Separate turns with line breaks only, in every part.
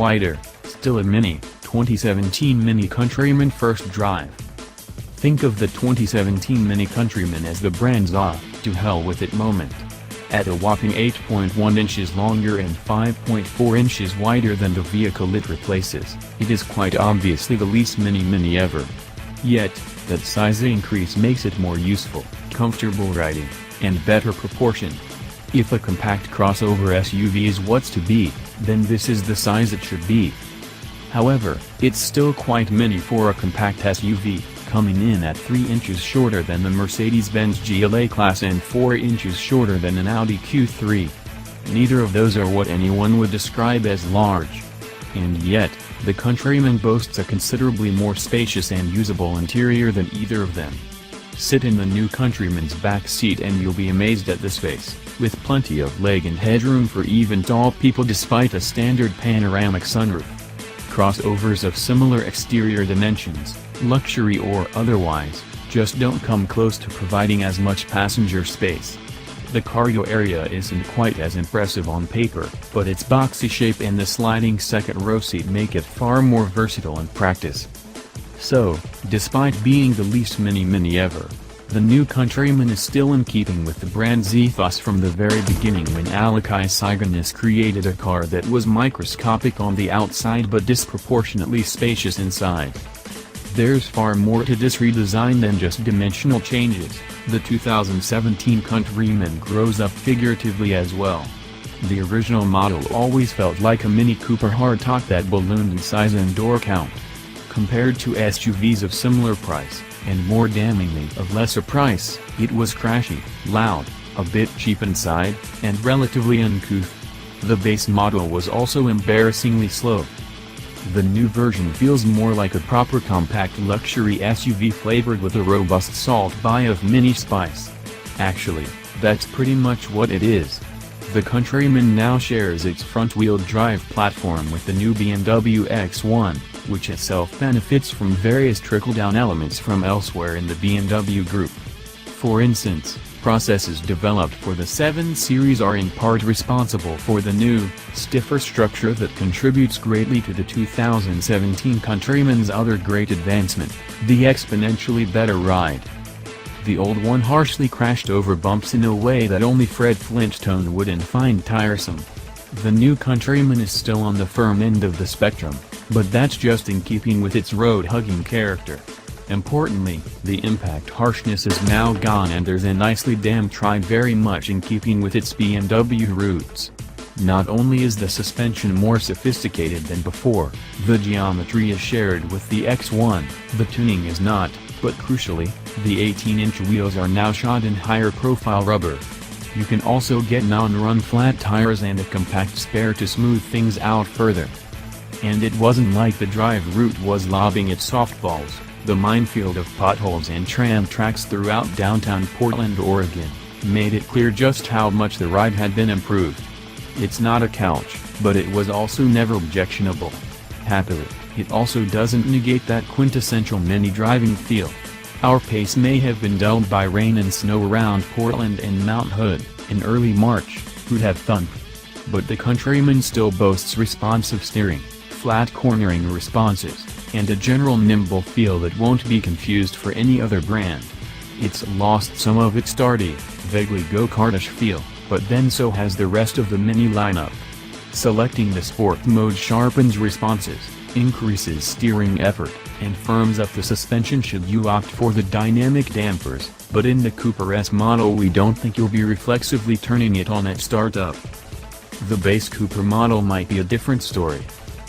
wider, still a Mini, 2017 Mini Countryman first drive. Think of the 2017 Mini Countryman as the brand's to hell with it moment. At a whopping 8.1 inches longer and 5.4 inches wider than the vehicle it replaces, it is quite obviously the least Mini ever. Yet, that size increase makes it more useful, comfortable riding, and better proportioned. If a compact crossover SUV is what's to be, then this is the size it should be. However, it's still quite mini for a compact SUV, coming in at 3 inches shorter than the Mercedes-Benz GLA class and 4 inches shorter than an Audi Q3. Neither of those are what anyone would describe as large. And yet, the Countryman boasts a considerably more spacious and usable interior than either of them. Sit in the new Countryman's back seat and you'll be amazed at the space, with plenty of leg and headroom for even tall people despite a standard panoramic sunroof. Crossovers of similar exterior dimensions, luxury or otherwise, just don't come close to providing as much passenger space. The cargo area isn't quite as impressive on paper, but its boxy shape and the sliding second row seat make it far more versatile in practice. So, despite being the least Mini ever, the new Countryman is still in keeping with the brand's ethos from the very beginning when Alekai Saigonis created a car that was microscopic on the outside but disproportionately spacious inside. There's far more to this redesign than just dimensional changes. The 2017 Countryman grows up figuratively as well. The original model always felt like a Mini Cooper hardtop that ballooned in size and door count. Compared to SUVs of similar price, and more damningly of lesser price, it was crashy, loud, a bit cheap inside, and relatively uncouth. The base model was also embarrassingly slow. The new version feels more like a proper compact luxury SUV flavored with a robust Salt Bae of Mini spice. Actually, that's pretty much what it is. The Countryman now shares its front-wheel drive platform with the new BMW X1, which itself benefits from various trickle-down elements from elsewhere in the BMW Group. For instance, processes developed for the 7 Series are in part responsible for the new, stiffer structure that contributes greatly to the 2017 Countryman's other great advancement, the exponentially better ride. The old one harshly crashed over bumps in a way that only Fred Flintstone wouldn't find tiresome. The new Countryman is still on the firm end of the spectrum, but that's just in keeping with its road-hugging character. Importantly, the impact harshness is now gone and there's a nicely damn tried very much in keeping with its BMW roots. Not only is the suspension more sophisticated than before, the geometry is shared with the X1, the tuning is not, but crucially, the 18-inch wheels are now shod in higher-profile rubber. You can also get non-run flat tires and a compact spare to smooth things out further. And it wasn't like the drive route was lobbing its softballs. The minefield of potholes and tram tracks throughout downtown Portland, Oregon, made it clear just how much the ride had been improved. It's not a couch, but it was also never objectionable. Happily, it also doesn't negate that quintessential Mini driving feel. Our pace may have been dulled by rain and snow around Portland and Mount Hood, in early March, who'd have thunk? But the Countryman still boasts responsive steering, flat cornering responses, and a general nimble feel that won't be confused for any other brand. It's lost some of its starty, vaguely go-kartish feel, but then so has the rest of the Mini lineup. Selecting the sport mode sharpens responses, increases steering effort, and firms up the suspension should you opt for the dynamic dampers, but in the Cooper S model we don't think you'll be reflexively turning it on at startup. The base Cooper model might be a different story.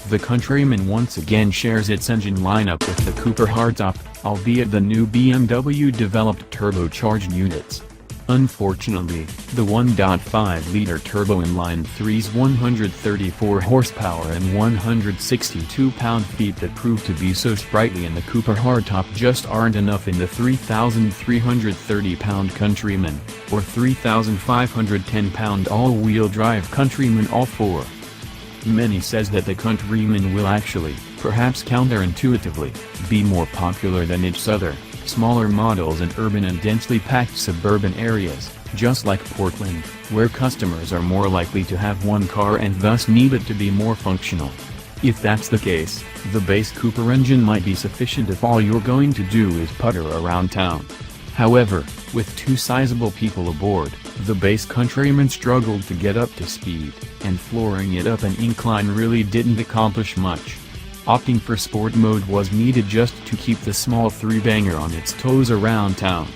The Countryman once again shares its engine lineup with the Cooper hardtop, albeit the new BMW developed turbocharged units. Unfortunately, the 1.5-liter turbo inline 3's 134 horsepower and 162 pound-feet that proved to be so sprightly in the Cooper hardtop just aren't enough in the 3,330-pound Countryman, or 3,510-pound all-wheel drive Countryman all-4. Many says that the Countryman will actually, perhaps counterintuitively, be more popular than its other, smaller models in urban and densely packed suburban areas, just like Portland, where customers are more likely to have one car and thus need it to be more functional. If that's the case, the base Cooper engine might be sufficient if all you're going to do is putter around town. However, with two sizable people aboard, the base Countryman struggled to get up to speed, and flooring it up an incline really didn't accomplish much. Opting for sport mode was needed just to keep the small three-banger on its toes around town.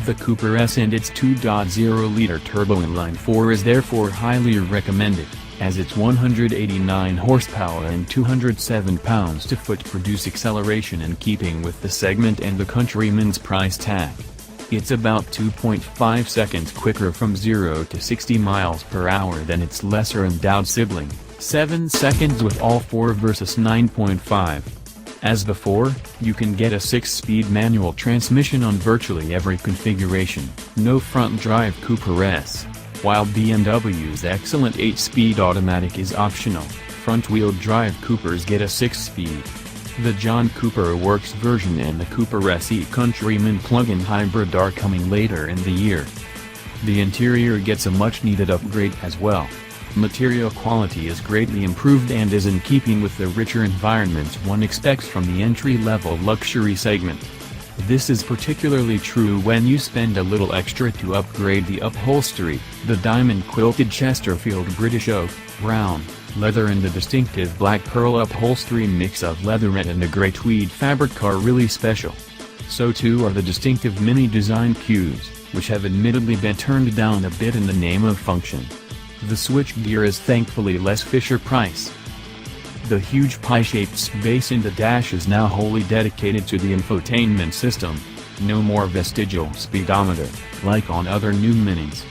The Cooper S and its 2.0-liter turbo inline-4 is therefore highly recommended, as its 189 horsepower and 207 pounds-to-foot produce acceleration in keeping with the segment and the Countryman's price tag. It's about 2.5 seconds quicker from 0 to 60 miles per hour than its lesser-endowed sibling, 7 seconds with all four versus 9.5. As before, you can get a 6-speed manual transmission on virtually every configuration, no front-drive Cooper S. While BMW's excellent 8-speed automatic is optional, front-wheel drive Coopers get a 6-speed. The John Cooper Works version and the Cooper SE Countryman plug-in hybrid are coming later in the year. The interior gets a much-needed upgrade as well. Material quality is greatly improved and is in keeping with the richer environments one expects from the entry-level luxury segment. This is particularly true when you spend a little extra to upgrade the upholstery. The diamond-quilted Chesterfield British oak, brown, leather and the distinctive black pearl upholstery mix of leatherette and a grey tweed fabric are really special. So too are the distinctive Mini design cues, which have admittedly been turned down a bit in the name of function. The switchgear is thankfully less Fisher-Price. The huge pie-shaped space in the dash is now wholly dedicated to the infotainment system. No more vestigial speedometer, like on other new Minis.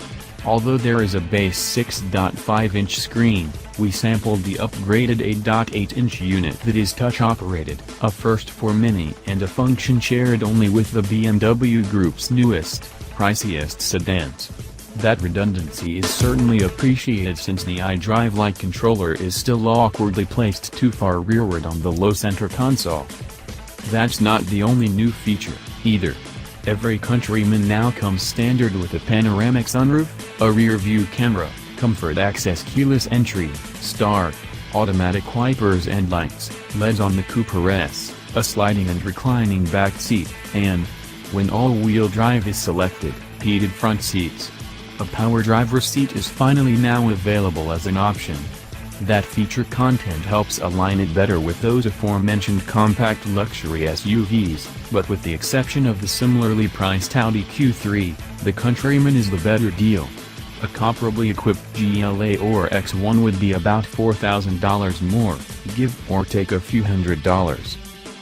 Although there is a base 6.5-inch screen, we sampled the upgraded 8.8-inch unit that is touch-operated, a first for Mini and a function shared only with the BMW Group's newest, priciest sedans. That redundancy is certainly appreciated since the iDrive-like controller is still awkwardly placed too far rearward on the low center console. That's not the only new feature, either. Every Countryman now comes standard with a panoramic sunroof, a rear-view camera, comfort access keyless entry, start, automatic wipers and lights, LEDs on the Cooper S, a sliding and reclining back seat, and, when all-wheel drive is selected, heated front seats. A power driver's seat is finally now available as an option. That feature content helps align it better with those aforementioned compact luxury SUVs, but with the exception of the similarly priced Audi Q3, the Countryman is the better deal. A comparably equipped GLA or X1 would be about $4,000 more, give or take a few $100s.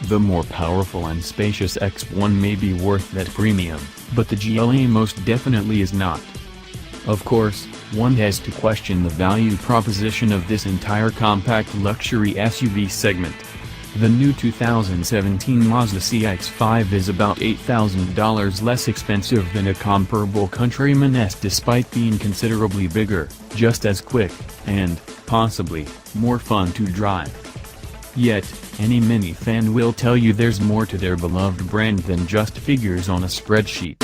The more powerful and spacious X1 may be worth that premium, but the GLA most definitely is not. Of course, one has to question the value proposition of this entire compact luxury SUV segment. The new 2017 Mazda CX-5 is about $8,000 less expensive than a comparable Countryman S despite being considerably bigger, just as quick, and, possibly, more fun to drive. Yet, any Mini fan will tell you there's more to their beloved brand than just figures on a spreadsheet.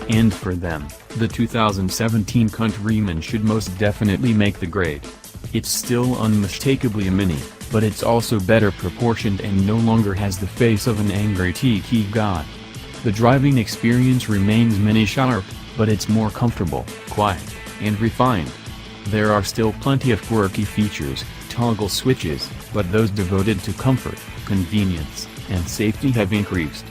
And for them, the 2017 Countryman should most definitely make the grade. It's still unmistakably a Mini, but it's also better proportioned and no longer has the face of an angry tiki god. The driving experience remains Mini sharp, but it's more comfortable, quiet, and refined. There are still plenty of quirky features, toggle switches, but those devoted to comfort, convenience, and safety have increased.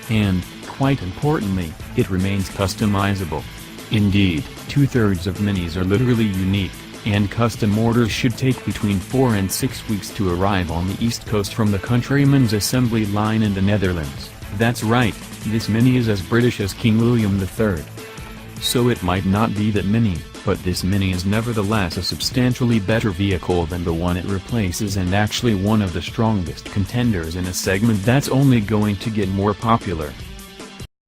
And, quite importantly, it remains customizable. Indeed, 2/3 of Minis are literally unique, and custom orders should take between 4 and 6 weeks to arrive on the East Coast from the Countryman's assembly line in the Netherlands. That's right, this Mini is as British as King William III. So it might not be that Mini, but this Mini is nevertheless a substantially better vehicle than the one it replaces and actually one of the strongest contenders in a segment that's only going to get more popular.